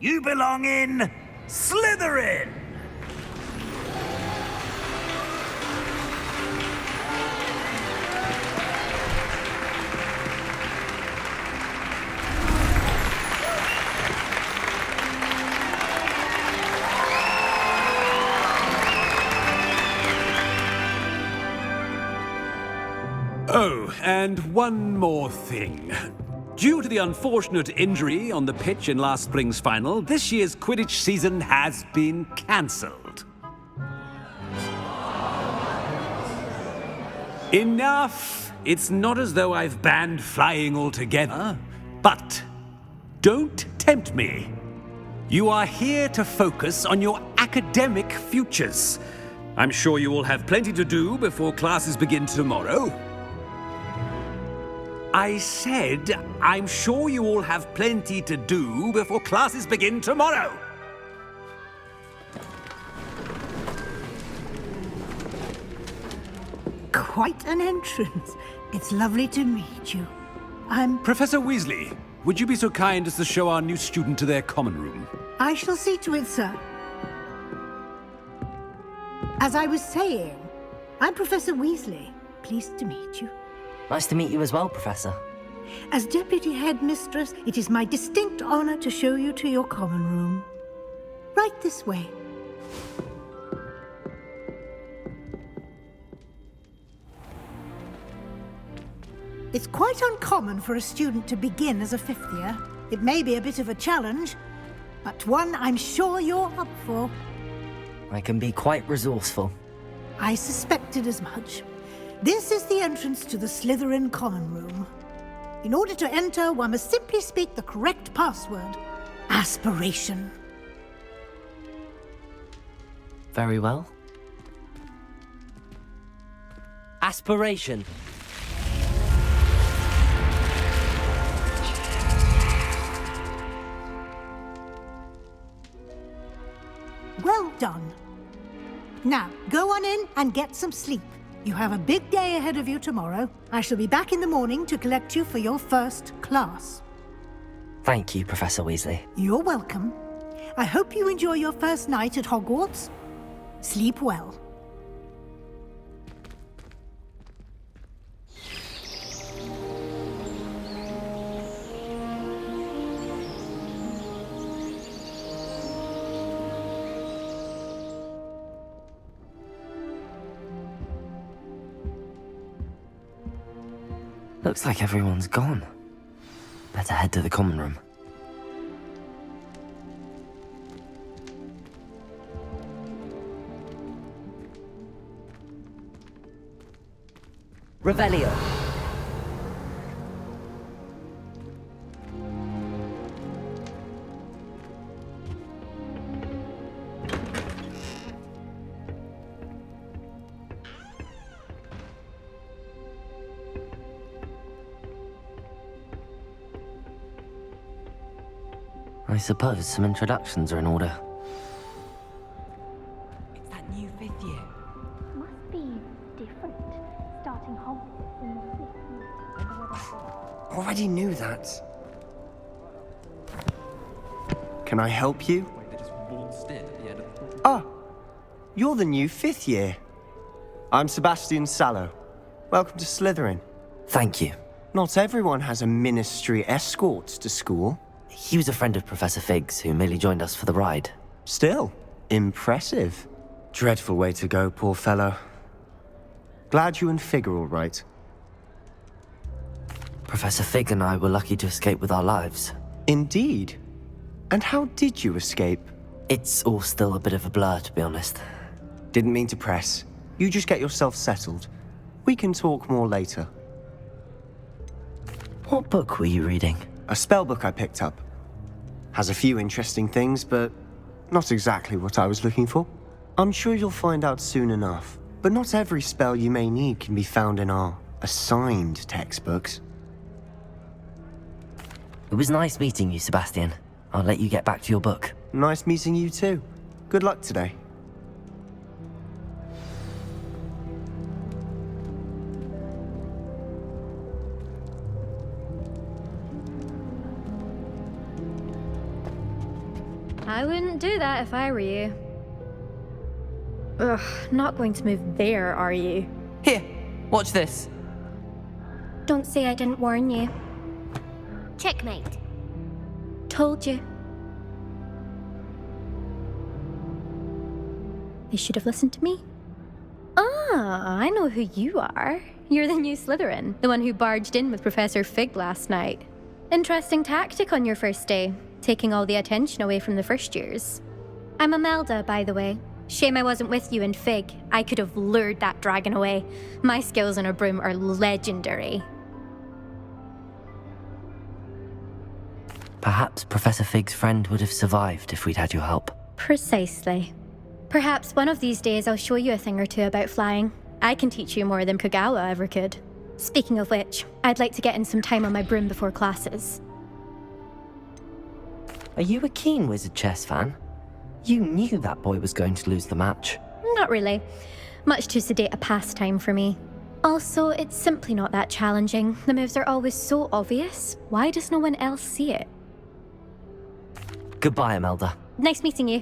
You belong in Slytherin! Oh, and one more thing. Due to the unfortunate injury on the pitch in last spring's final, this year's Quidditch season has been cancelled. Enough! It's not as though I've banned flying altogether, but don't tempt me. You are here to focus on your academic futures. I'm sure you all have plenty to do before classes begin tomorrow. I said, I'm sure you all have plenty to do before classes begin tomorrow. Quite an entrance. It's lovely to meet you. Professor Weasley, would you be so kind as to show our new student to their common room? I shall see to it, sir. As I was saying, I'm Professor Weasley. Pleased to meet you. Nice to meet you as well, Professor. As Deputy Headmistress, it is my distinct honor to show you to your common room. Right this way. It's quite uncommon for a student to begin as a fifth year. It may be a bit of a challenge, but one I'm sure you're up for. I can be quite resourceful. I suspected as much. This is the entrance to the Slytherin common room. In order to enter, one must simply speak the correct password. Aspiration. Very well. Aspiration. Well done. Now, go on in and get some sleep. You have a big day ahead of you tomorrow. I shall be back in the morning to collect you for your first class. Thank you, Professor Weasley. You're welcome. I hope you enjoy your first night at Hogwarts. Sleep well. Looks like everyone's gone. Better head to the common room. Revelio. I suppose some introductions are in order. It's that new fifth year. Must be different, starting Hogwarts in the 50s. Already knew that. Can I help you? Ah, you're the new fifth year. I'm Sebastian Sallow. Welcome to Slytherin. Thank you. Not everyone has a ministry escort to school. He was a friend of Professor Fig's who merely joined us for the ride. Still, impressive. Dreadful way to go, poor fellow. Glad you and Fig are all right. Professor Fig and I were lucky to escape with our lives. Indeed. And how did you escape? It's all still a bit of a blur, to be honest. Didn't mean to press. You just get yourself settled. We can talk more later. What book were you reading? A spell book I picked up. Has a few interesting things, but not exactly what I was looking for. I'm sure you'll find out soon enough. But not every spell you may need can be found in our assigned textbooks. It was nice meeting you, Sebastian. I'll let you get back to your book. Nice meeting you too. Good luck today. I wouldn't do that if I were you. Ugh, not going to move there, are you? Here, watch this. Don't say I didn't warn you. Checkmate. Told you. They should have listened to me. Ah, I know who you are. You're the new Slytherin, the one who barged in with Professor Fig last night. Interesting tactic on your first day, taking all the attention away from the first years. I'm Imelda, by the way. Shame I wasn't with you in Fig. I could have lured that dragon away. My skills on a broom are legendary. Perhaps Professor Fig's friend would have survived if we'd had your help. Precisely. Perhaps one of these days I'll show you a thing or two about flying. I can teach you more than Kogawa ever could. Speaking of which, I'd like to get in some time on my broom before classes. Are you a keen Wizard Chess fan? You knew that boy was going to lose the match. Not really. Much too sedate a pastime for me. Also, it's simply not that challenging. The moves are always so obvious. Why does no one else see it? Goodbye, Imelda. Nice meeting you.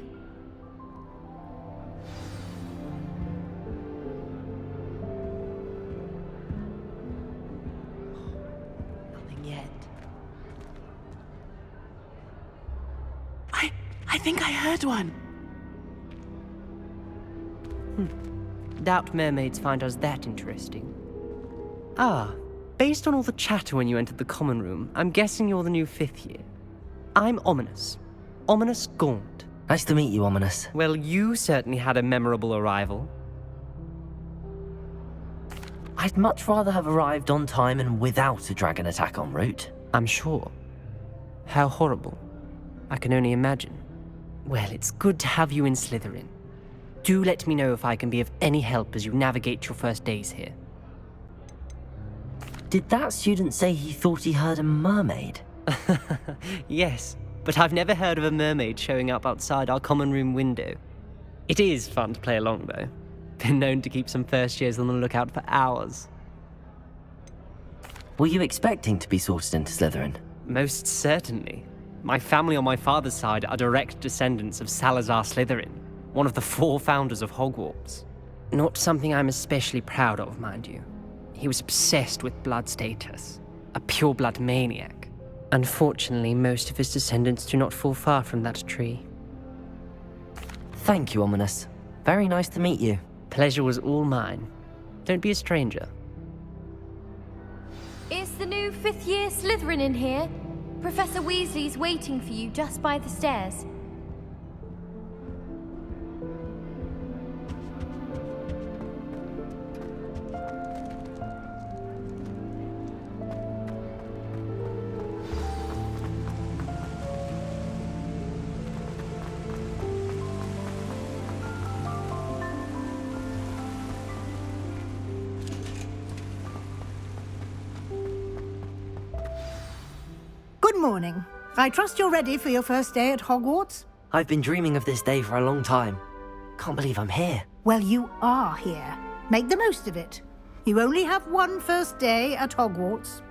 Nothing yet. I think I heard one. Doubt mermaids find us that interesting. Ah, based on all the chatter when you entered the common room, I'm guessing you're the new 5th year. I'm Ominous. Ominous Gaunt. Nice to meet you, Ominous. Well, you certainly had a memorable arrival. I'd much rather have arrived on time and without a dragon attack en route. I'm sure. How horrible. I can only imagine. Well, it's good to have you in Slytherin. Do let me know if I can be of any help as you navigate your first days here. Did that student say he thought he heard a mermaid? Yes, but I've never heard of a mermaid showing up outside our common room window. It is fun to play along, though. Been known to keep some first years on the lookout for hours. Were you expecting to be sorted into Slytherin? Most certainly. My family on my father's side are direct descendants of Salazar Slytherin, one of the 4 founders of Hogwarts. Not something I'm especially proud of, mind you. He was obsessed with blood status, a pure-blood maniac. Unfortunately, most of his descendants do not fall far from that tree. Thank you, Ominous. Very nice to meet you. Pleasure was all mine. Don't be a stranger. Is the new 5th year Slytherin in here? Professor Weasley's waiting for you just by the stairs. Good morning. I trust you're ready for your first day at Hogwarts? I've been dreaming of this day for a long time. Can't believe I'm here. Well, you are here. Make the most of it. You only have one first day at Hogwarts.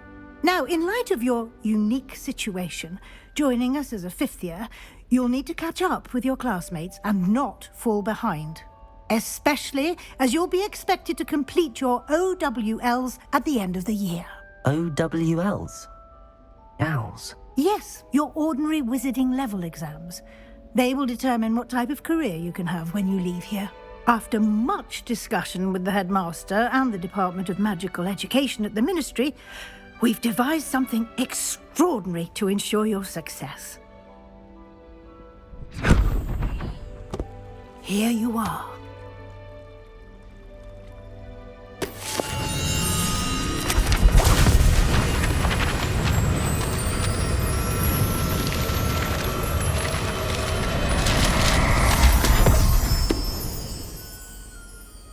Now, in light of your unique situation, joining us as a 5th year, you'll need to catch up with your classmates and not fall behind. Especially as you'll be expected to complete your OWLs at the end of the year. OWLs? Owls? Yes, your ordinary wizarding level exams. They will determine what type of career you can have when you leave here. After much discussion with the headmaster and the Department of Magical Education at the Ministry, we've devised something extraordinary to ensure your success. Here you are.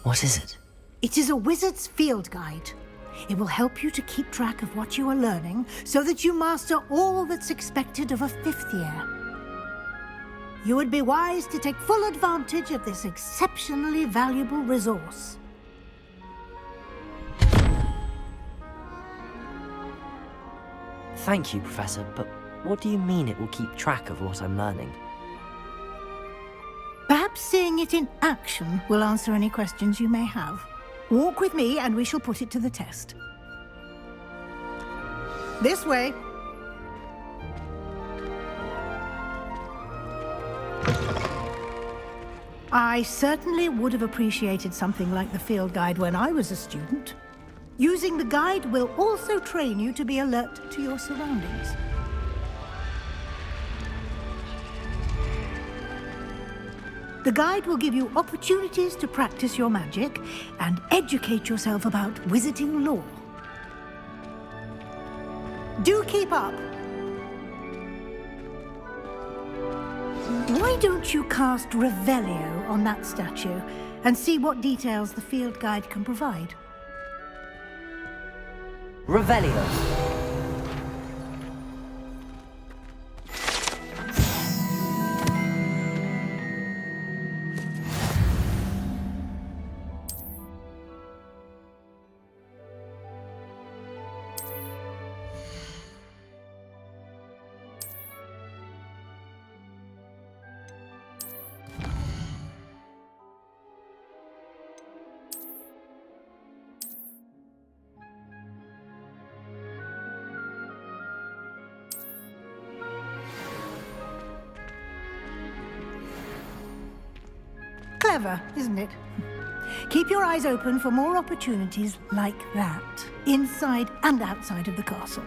What is it? It is a wizard's field guide. It will help you to keep track of what you are learning so that you master all that's expected of a 5th year. You would be wise to take full advantage of this exceptionally valuable resource. Thank you, Professor, but what do you mean it will keep track of what I'm learning? Perhaps seeing it in action will answer any questions you may have. Walk with me and we shall put it to the test. This way. I certainly would have appreciated something like the field guide when I was a student. Using the guide will also train you to be alert to your surroundings. The guide will give you opportunities to practice your magic and educate yourself about wizarding lore. Do keep up! Why don't you cast Revelio on that statue and see what details the field guide can provide? Revelio. Clever, isn't it? Keep your eyes open for more opportunities like that, inside and outside of the castle.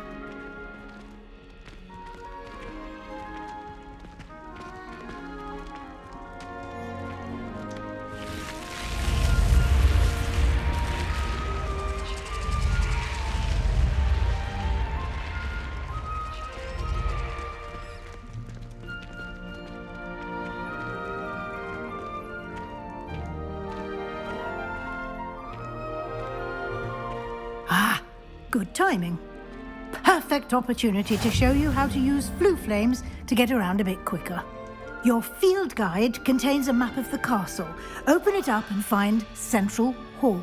Ah, good timing. Perfect opportunity to show you how to use flue flames to get around a bit quicker. Your field guide contains a map of the castle. Open it up and find Central Hall.